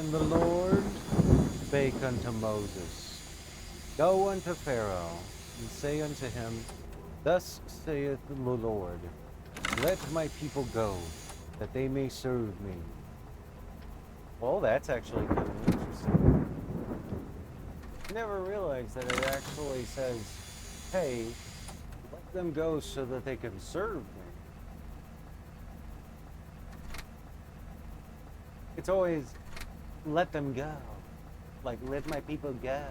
And the Lord spake unto Moses, Go unto Pharaoh, and say unto him, Thus saith the Lord, Let my people go, that they may serve me. Well, that's actually kind of interesting. I never realized that it actually says, hey, let them go so that they can serve me. It's always, let them go. Like, let my people go.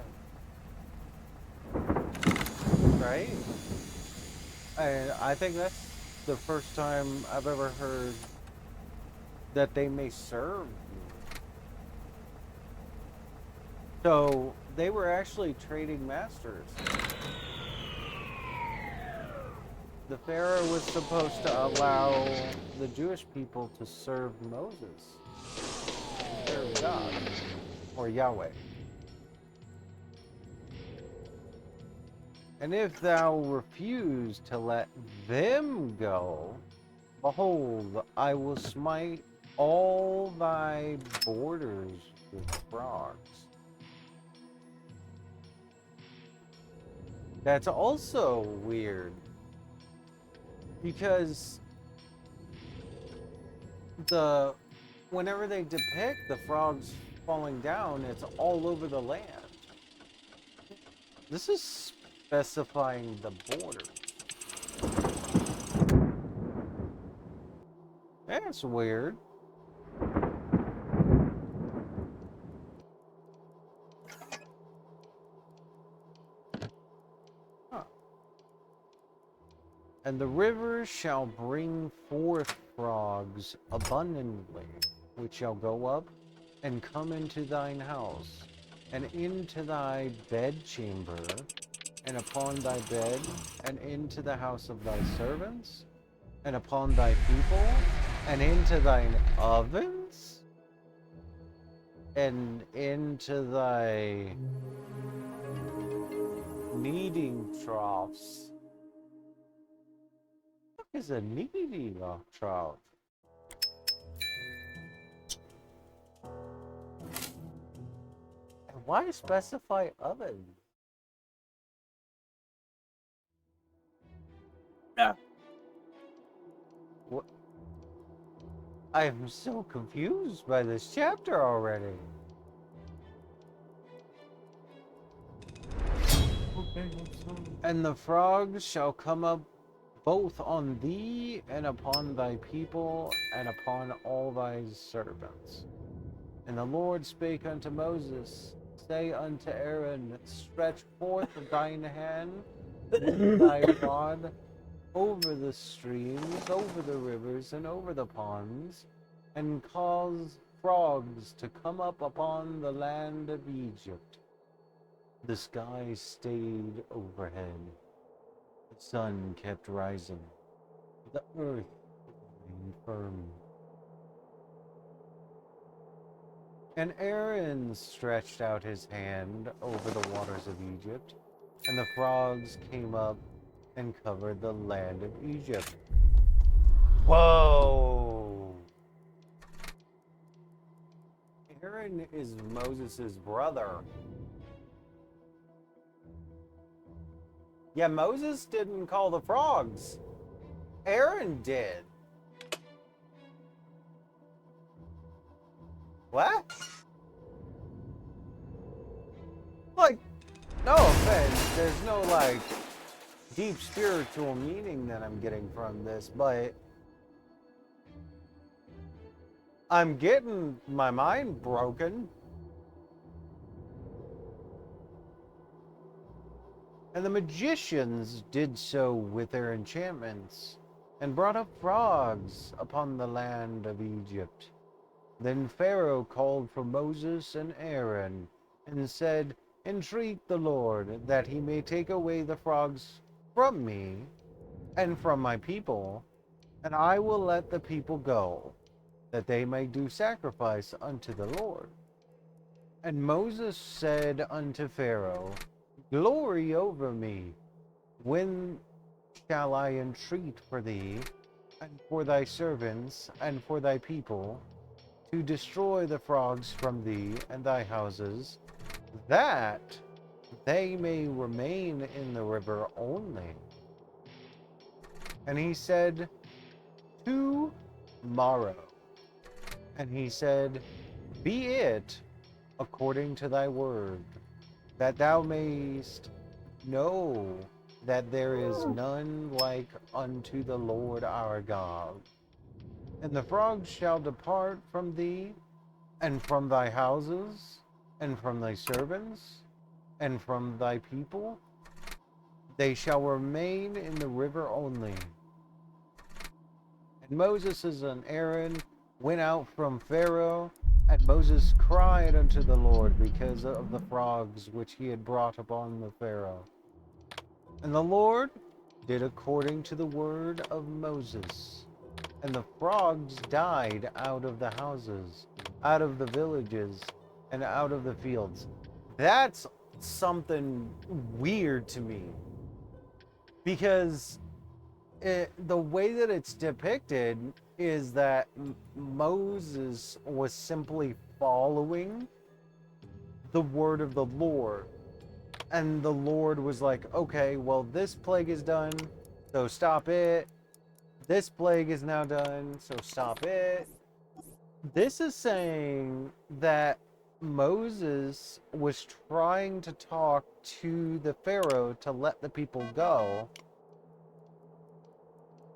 Right? I think that's the first time I've ever heard that they may serve me. So they were actually trading masters. The Pharaoh was supposed to allow the Jewish people to serve Moses, to serve God, or Yahweh. And if thou refuse to let them go, behold, I will smite all thy borders with frogs. That's also weird, because whenever they depict the frogs falling down, it's all over the land. This is specifying the border. That's weird. Huh. And the rivers shall bring forth frogs abundantly, which shall go up and come into thine house, and into thy bedchamber, and upon thy bed, and into the house of thy servants, and upon thy people, and into thine ovens, and into thy kneading troughs. What is a kneading trough? And why specify oven? What? I'm so confused by this chapter already. And the frogs shall come up both on thee and upon thy people and upon all thy servants. And the Lord spake unto Moses, Say unto Aaron, Stretch forth thine hand with thy rod over the streams, over the rivers, and over the ponds, and cause frogs to come up upon the land of Egypt. The sky stayed overhead. The sun kept rising. The earth remained firm. And Aaron stretched out his hand over the waters of Egypt, and the frogs came up and covered the land of Egypt. Whoa! Aaron is Moses' brother. Yeah, Moses didn't call the frogs. Aaron did. What? Like, no offense, there's no, like, deep spiritual meaning that I'm getting from this, but I'm getting my mind broken. And the magicians did so with their enchantments, and brought up frogs upon the land of Egypt. Then Pharaoh called for Moses and Aaron, and said, Entreat the Lord, that he may take away the frogs from me, and from my people, and I will let the people go, that they may do sacrifice unto the Lord. And Moses said unto Pharaoh, Glory over me. When shall I entreat for thee, and for thy servants, and for thy people, to destroy the frogs from thee and thy houses, that they may remain in the river only. And he said, tomorrow. And he said, be it according to thy word, that thou mayst know that there is none like unto the Lord our God. And the frogs shall depart from thee, and from thy houses, and from thy servants, and from thy people. They shall remain in the river only. And Moses and Aaron went out from Pharaoh, and Moses cried unto the Lord because of the frogs which he had brought upon the Pharaoh. And the Lord did according to the word of Moses. And the frogs died out of the houses, out of the villages, and out of the fields. That's something weird to me. Because the way that it's depicted is that Moses was simply following the word of the Lord. And the Lord was like, okay, well, this plague is done, so stop it. This plague is now done, so stop it. This is saying that Moses was trying to talk to the Pharaoh to let the people go.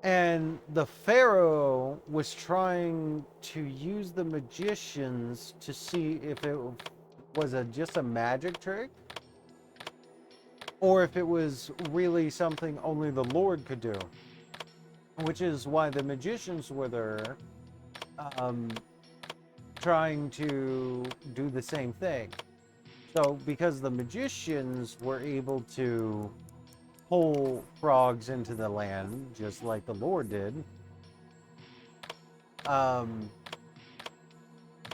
And the Pharaoh was trying to use the magicians to see if it was just a magic trick, or if it was really something only the Lord could do. Which is why the magicians were there, trying to do the same thing. So, because the magicians were able to pull frogs into the land, just like the Lord did,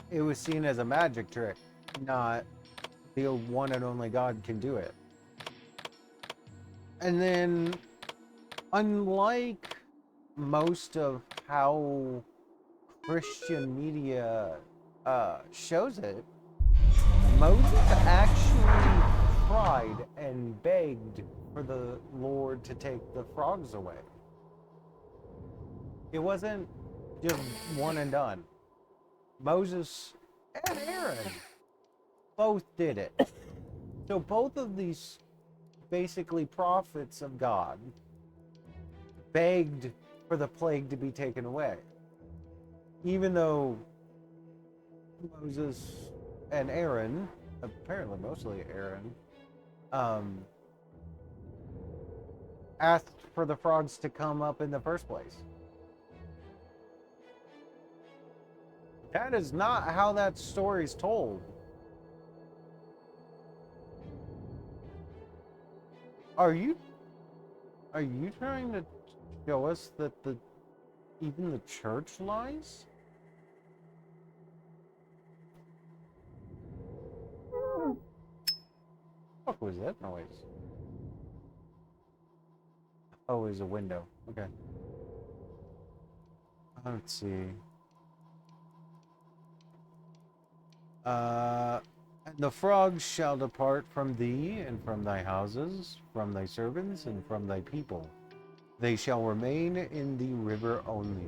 it was seen as a magic trick, not the one and only God can do it. And then, unlike most of how Christian media shows it, Moses actually cried and begged for the Lord to take the frogs away. It wasn't just one and done. Moses and Aaron both did it. So both of these basically prophets of God begged for the plague to be taken away. Even though Moses and Aaron, apparently mostly Aaron, asked for the frogs to come up in the first place. That is not how that story's told. Are you trying to show us that even the church lies? What was that noise? Oh, it was a window. Okay. Let's see. And the frogs shall depart from thee, and from thy houses, from thy servants, and from thy people. They shall remain in the river only.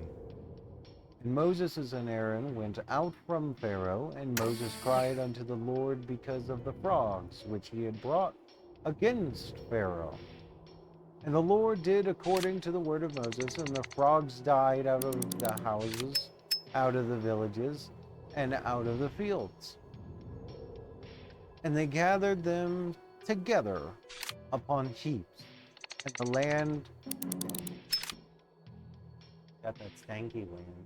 And Moses and Aaron went out from Pharaoh, and Moses cried unto the Lord because of the frogs which he had brought against Pharaoh. And the Lord did according to the word of Moses, and the frogs died out of the houses, out of the villages, and out of the fields. And they gathered them together upon heaps, and the land got that stanky land.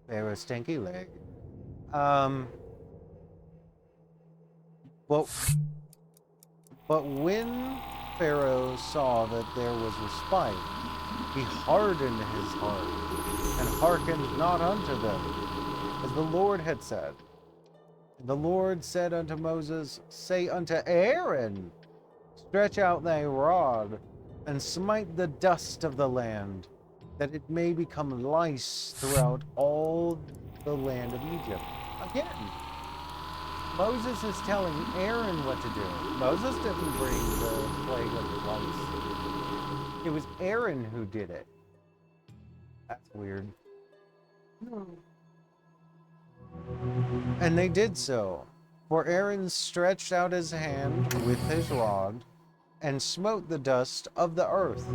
They were stanky leg. But when Pharaoh saw that there was respite, he hardened his heart, and hearkened not unto them, as the Lord had said. And the Lord said unto Moses, say unto Aaron, stretch out thy rod, and smite the dust of the land, that it may become lice throughout all the land of Egypt. Again, Moses is telling Aaron what to do. Moses didn't bring the plague of lice. It was Aaron who did it. That's weird. And they did so. For Aaron stretched out his hand with his rod and smote the dust of the earth,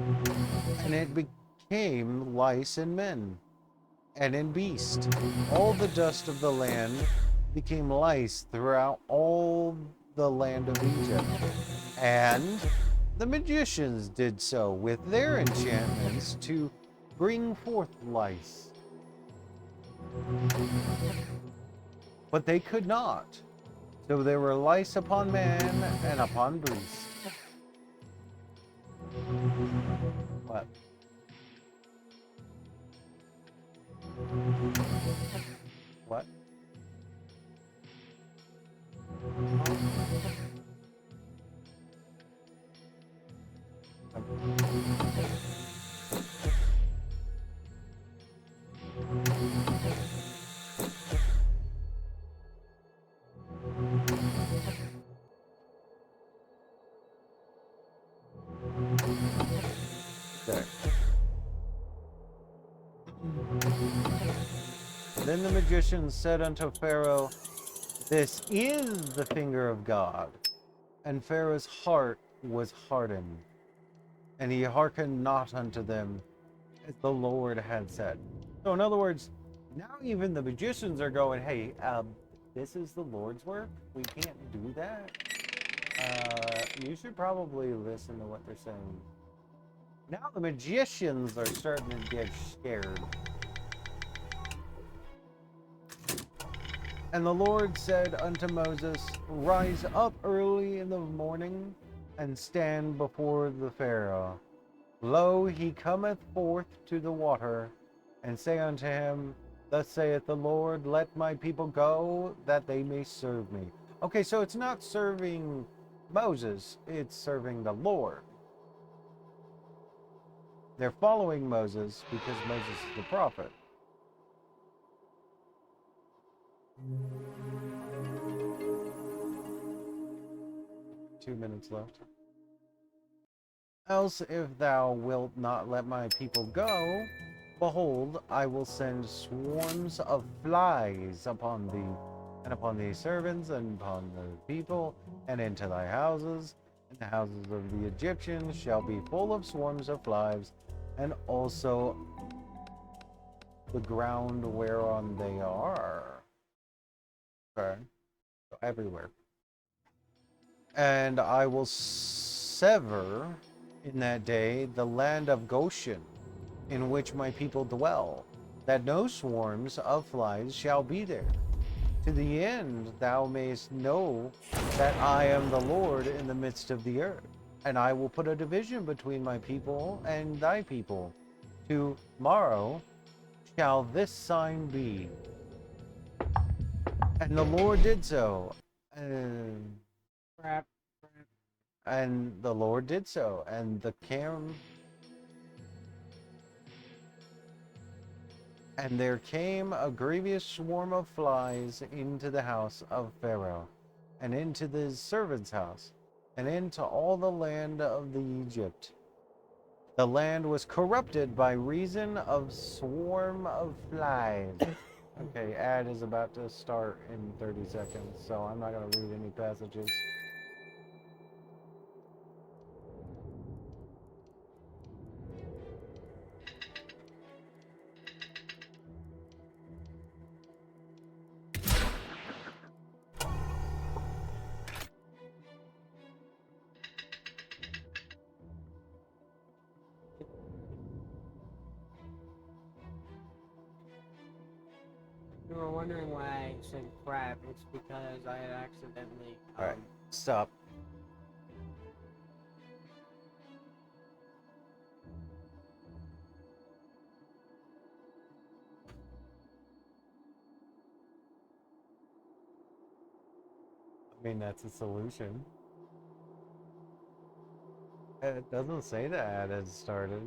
and it became lice in men and in beast. All the dust of the land became lice throughout all the land of Egypt. And the magicians did so with their enchantments to bring forth lice. But they could not. So there were lice upon man and upon beast. What? What? There. Then the magician said unto Pharaoh, This is the finger of God. And Pharaoh's heart was hardened, and he hearkened not unto them, as the Lord had said. So in other words, now even the magicians are going, hey, this is the Lord's work. We can't do that. You should probably listen to what they're saying. Now the magicians are starting to get scared. And the Lord said unto Moses, Rise up early in the morning, and stand before the Pharaoh. Lo, he cometh forth to the water, and say unto him, Thus saith the Lord, Let my people go, that they may serve me. Okay, so it's not serving Moses, it's serving the Lord. They're following Moses because Moses is the prophet. Two minutes left. Else, if thou wilt not let my people go, behold, I will send swarms of flies upon thee, and upon thy servants, and upon the people, and into thy houses, and the houses of the Egyptians shall be full of swarms of flies, and also the ground whereon they are. Okay, so everywhere. And I will sever in that day the land of Goshen, in which my people dwell, that no swarms of flies shall be there, to the end thou mayest know that I am the Lord in the midst of the earth. And I will put a division between my people and thy people. Tomorrow shall this sign be. And the Lord did so. Crap. And the Lord did so. And there came a grievous swarm of flies into the house of Pharaoh, and into his servant's house, and into all the land of the Egypt. The land was corrupted by reason of swarm of flies. Okay, ad is about to start in 30 seconds, so I'm not going to read any passages. You were wondering why I said crap. It's because I had accidentally. Alright, stop. I mean, that's a solution. It doesn't say the ad has started.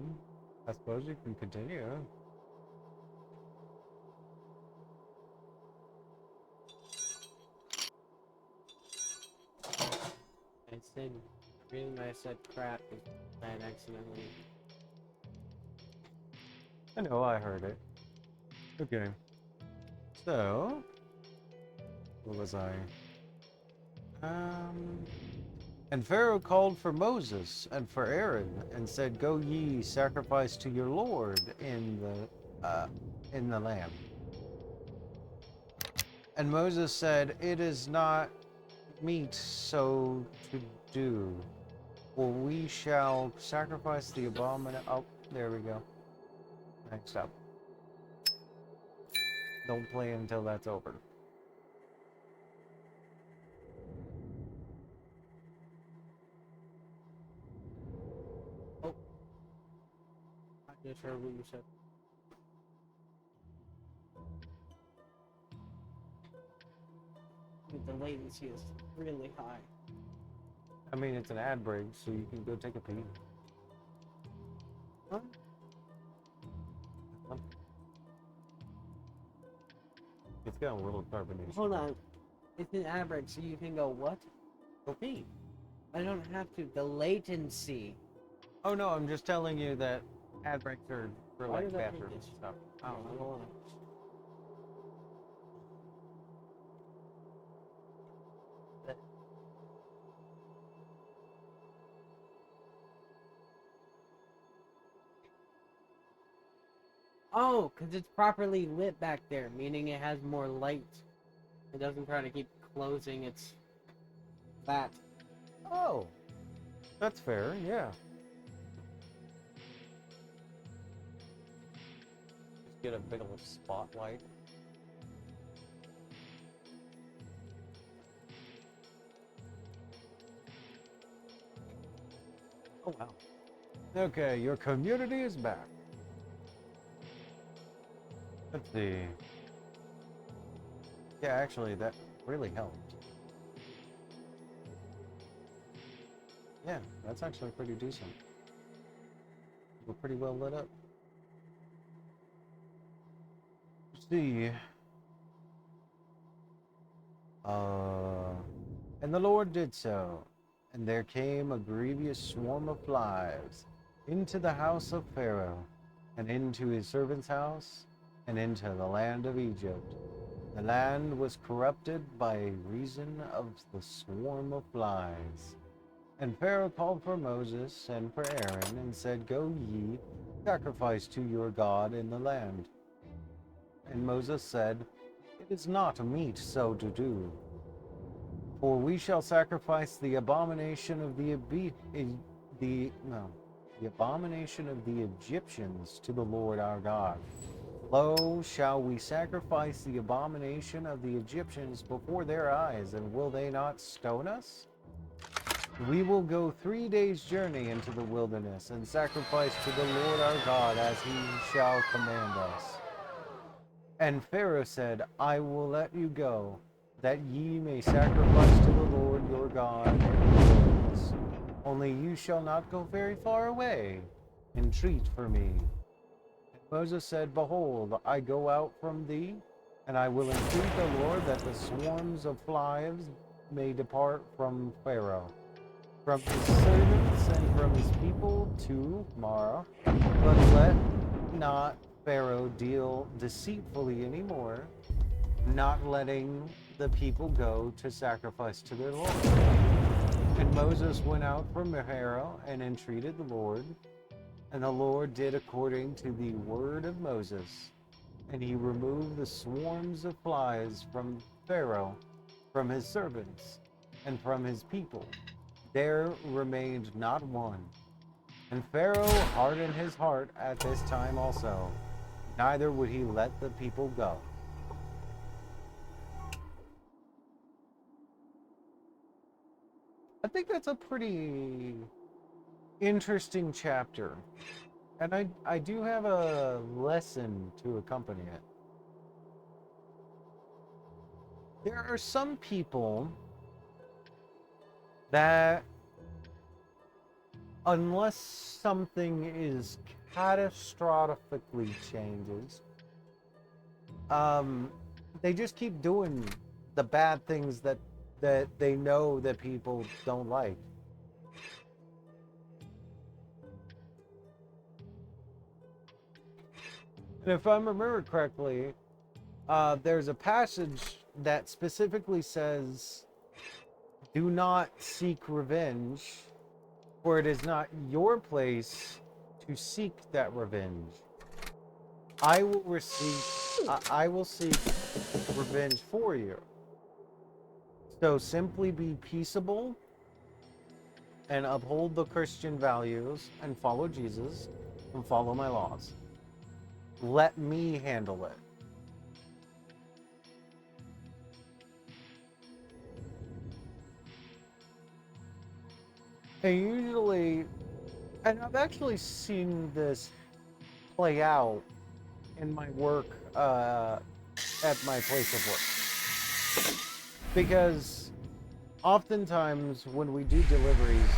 I suppose you can continue. I said, reason I said crap is bad accidentally. I know, I heard it. Okay. So, where was I? And Pharaoh called for Moses and for Aaron and said, "Go ye sacrifice to your Lord in the land." And Moses said, "It is not meet so to do, for we shall sacrifice the abomination." Oh, there we go. Next up. Don't play until that's over. Oh, I just heard what you said. The latency is really high. I mean, it's an ad break, so you can go take a peek. Huh? It's got a little carbonation. Hold on. It's an ad break, so you can go, what? Go pee. I don't have to. The latency. Oh no, I'm just telling you that ad breaks are for Why like does that bathrooms make and this? stuff. Oh, I don't wanna. Oh, because it's properly lit back there, meaning it has more light. It doesn't try to keep closing its bat. Oh, that's fair, yeah. Just get a big old spotlight. Oh wow. Okay, your community is back. Let's see. Yeah, actually, that really helped. Yeah, that's actually pretty decent. We're pretty well lit up. Let's see. And the Lord did so, and there came a grievous swarm of flies into the house of Pharaoh, and into his servant's house, and into the land of Egypt. The land was corrupted by reason of the swarm of flies. And Pharaoh called for Moses and for Aaron, and said, "Go ye, sacrifice to your God in the land." And Moses said, "It is not meet so to do. For we shall sacrifice the abomination of the abomination of the Egyptians to the Lord our God. Lo, shall we sacrifice the abomination of the Egyptians before their eyes, and will they not stone us? We will go 3 days' journey into the wilderness, and sacrifice to the Lord our God as he shall command us." And Pharaoh said, "I will let you go, that ye may sacrifice to the Lord your God in the wilderness. Only you shall not go very far away. Entreat for me." And Moses said, "Behold, I go out from thee, and I will entreat the Lord that the swarms of flies may depart from Pharaoh, from his servants, and from his people tomorrow. But let not Pharaoh deal deceitfully anymore, not letting the people go to sacrifice to their Lord." And Moses went out from Pharaoh and entreated the Lord, and the Lord did according to the word of Moses, and he removed the swarms of flies from Pharaoh, from his servants, and from his people. There remained not one. And Pharaoh hardened his heart at this time also, neither would he let the people go. I think that's a pretty interesting chapter. And I do have a lesson to accompany it. There are some people that, unless something is catastrophically changes. They just keep doing the bad things that they know that people don't like. And if I remember correctly, there's a passage that specifically says, "Do not seek revenge, for it is not your place to seek that revenge. I will I will seek revenge for you. So simply be peaceable and uphold the Christian values and follow Jesus and follow my laws. Let me handle it." And usually, and I've actually seen this play out in my work at my place of work. Because oftentimes when we do deliveries,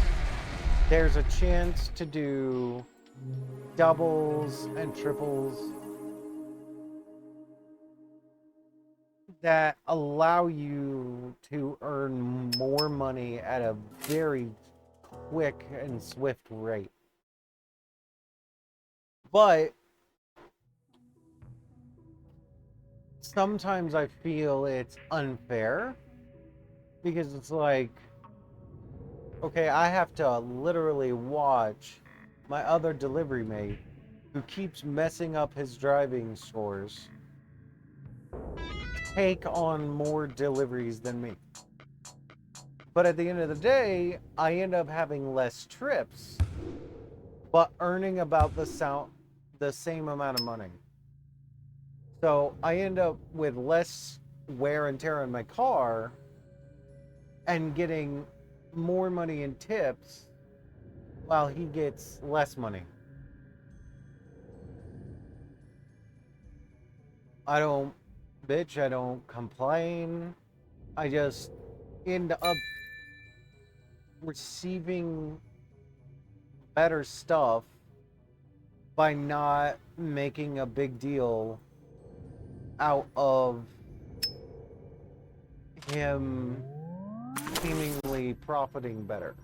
there's a chance to do doubles and triples that allow you to earn more money at a very quick and swift rate. But sometimes I feel it's unfair because it's like, okay, I have to literally watch my other delivery mate who keeps messing up his driving scores take on more deliveries than me. But at the end of the day, I end up having less trips, but earning about the same amount of money. So I end up with less wear and tear on my car and getting more money in tips while he gets less money. I don't bitch, I don't complain. I just end up receiving better stuff by not making a big deal out of him seemingly profiting better.